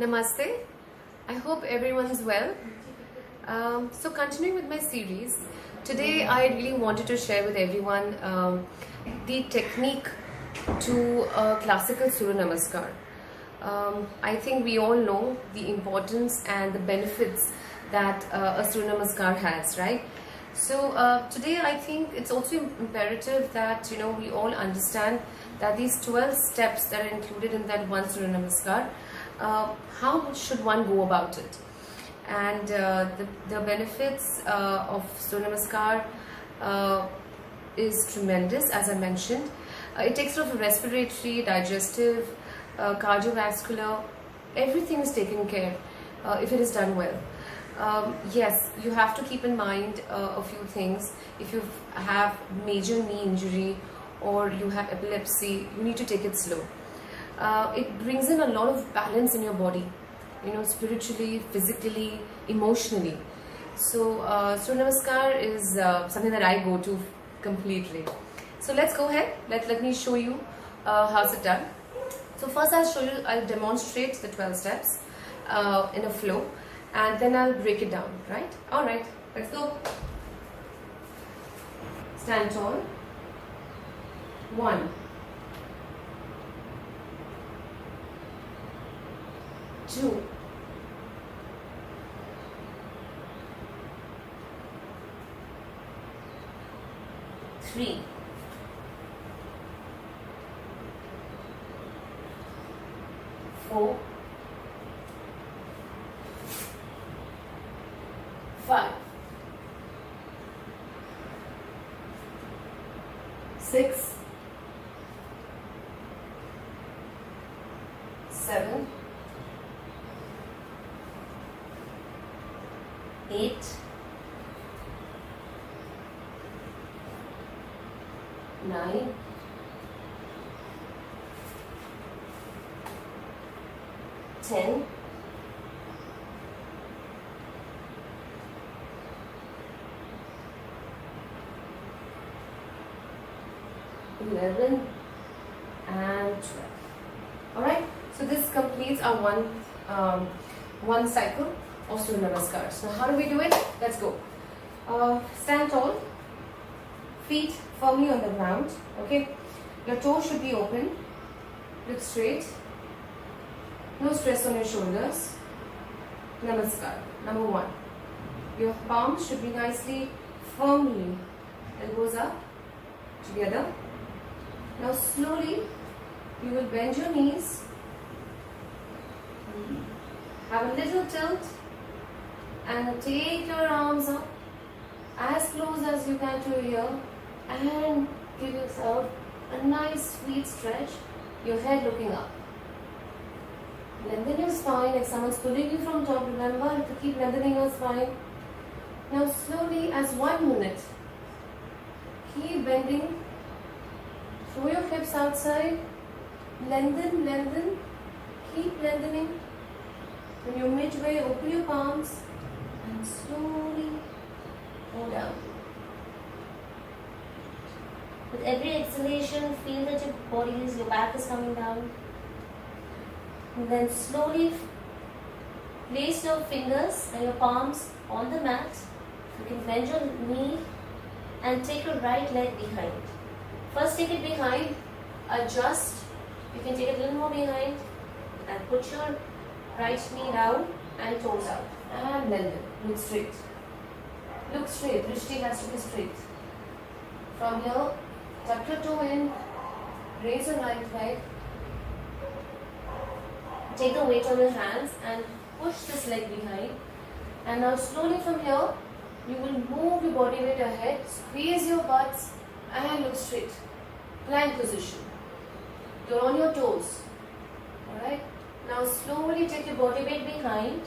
Namaste. I hope everyone is well. So continuing with my series, today I really wanted to share with everyone the technique to classical Surya Namaskar. I think we all know the importance and the benefits that a Surya Namaskar has, right? So today I think it's also imperative that we all understand that these 12 steps that are included in that one Surya Namaskar, how should one go about it? And the benefits of Surya Namaskar is tremendous, as I mentioned. It takes care of respiratory, digestive, cardiovascular, everything is taken care if it is done well. Yes, you have to keep in mind a few things. If you have major knee injury or you have epilepsy, you need to take it slow. It brings in a lot of balance in your body, spiritually, physically, emotionally. So Surya Namaskar is something that I go to completely. So let's go ahead. Let me show you how's it done. So first I'll demonstrate the 12 steps in a flow, and then I'll break it down, right? Alright, let's go. Stand tall. 1, 2, 3, 4, 5, 6, 7, 8, 9, 10, 11 and 12. Alright, so this completes our one cycle of Surya Namaskars. Now how do we do it? Let's go. Stand tall, feet firmly on the ground, okay? Your toes should be open, look straight, no stress on your shoulders. Namaskar. Number 1. Your palms should be nicely, firmly, elbows up, together. Now slowly, you will bend your knees, have a little tilt, and take your arms up as close as you can to your ear, and give yourself a nice sweet stretch, your head looking up. Lengthen your spine. If someone's pulling you from top, remember to keep lengthening your spine. Now slowly, as 1 minute, keep bending. Throw your hips outside. Lengthen, lengthen. Keep lengthening. When you're midway, open your palms and slowly go down. With every exhalation, feel that your back is coming down. And then slowly place your fingers and your palms on the mat. You can bend your knee and take your right leg behind. First take it behind, adjust. You can take it a little more behind and put your right knee down and toes out. And lengthen. Look straight. Look straight. Drishti has to be straight. From here, tuck your toe in, raise your right leg. Take the weight on your hands and push this leg behind. And now slowly from here, you will move your body weight ahead, squeeze your butts and look straight. Plank position. You're on your toes. Alright. Now slowly take your body weight behind.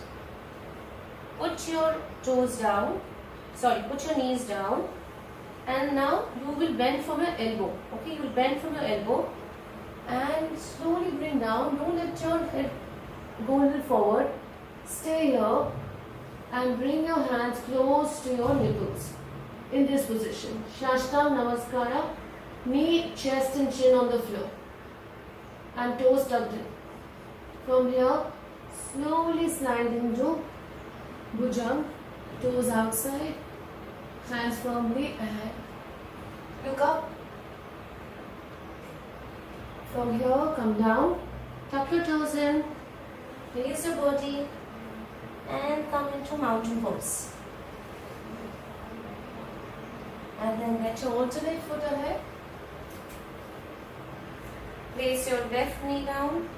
Put your toes down. Put your knees down. And now you will bend from your elbow. Okay, you will bend from your elbow. And slowly bring down. Don't let your head go a little forward. Stay here and bring your hands close to your nipples in this position. Shashtang Namaskara. Knee, chest and chin on the floor. And toes tucked in. From here, Slowly slide into Bhujang, toes outside, hands firmly ahead. Look up. From here, come down, tuck your toes in, raise your body and come into mountain pose. And then get your alternate foot ahead. Place your left knee down,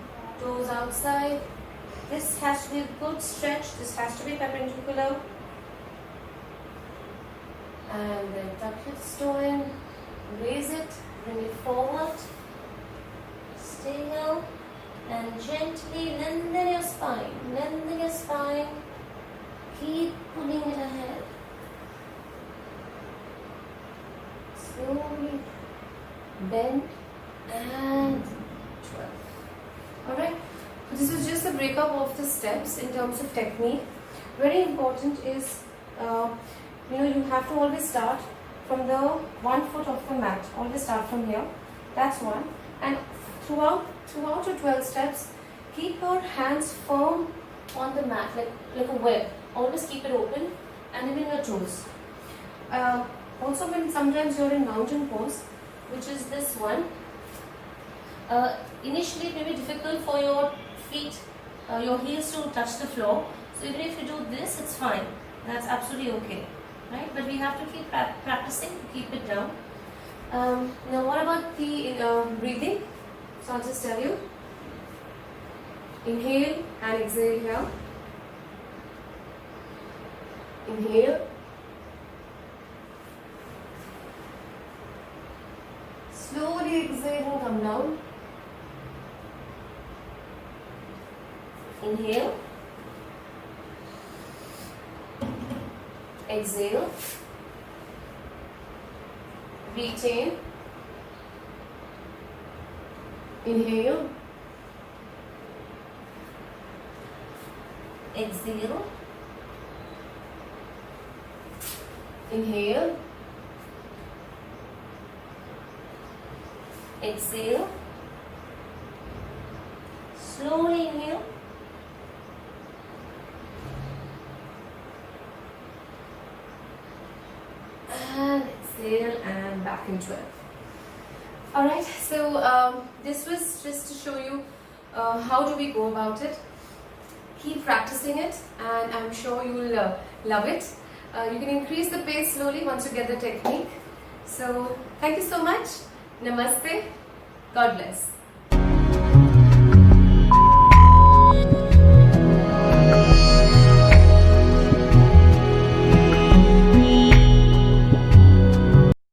toes outside. This has to be a good stretch, this has to be perpendicular. And then tuck your toe in, raise it, bring it forward. Stay here and gently lengthen your spine. Lengthen your spine. Keep pulling it ahead. Slowly bend and 12. Alright, so this is just a breakup of the steps in terms of technique. Very important is, you have to always start from the one foot of the mat. Always start from here. That's one. And throughout your 12 steps, keep your hands firm on the mat like a web. Always keep it open and even your toes. Also, when sometimes you're in mountain pose, which is this one, initially it may be difficult for your feet, your heels to touch the floor. So even if you do this, it's fine. That's absolutely okay, right? But we have to keep practicing to keep it down. Now, what about the breathing? So I'll just tell you. Inhale and exhale here. Inhale. Slowly exhale and come down. Inhale. Exhale. Retain. Inhale. Exhale. Inhale. Exhale. Slowly inhale. And exhale and back in 12. Alright, so this was just to show you how do we go about it. Keep practicing it and I'm sure you will love it. You can increase the pace slowly once you get the technique. So thank you so much. Namaste. God bless.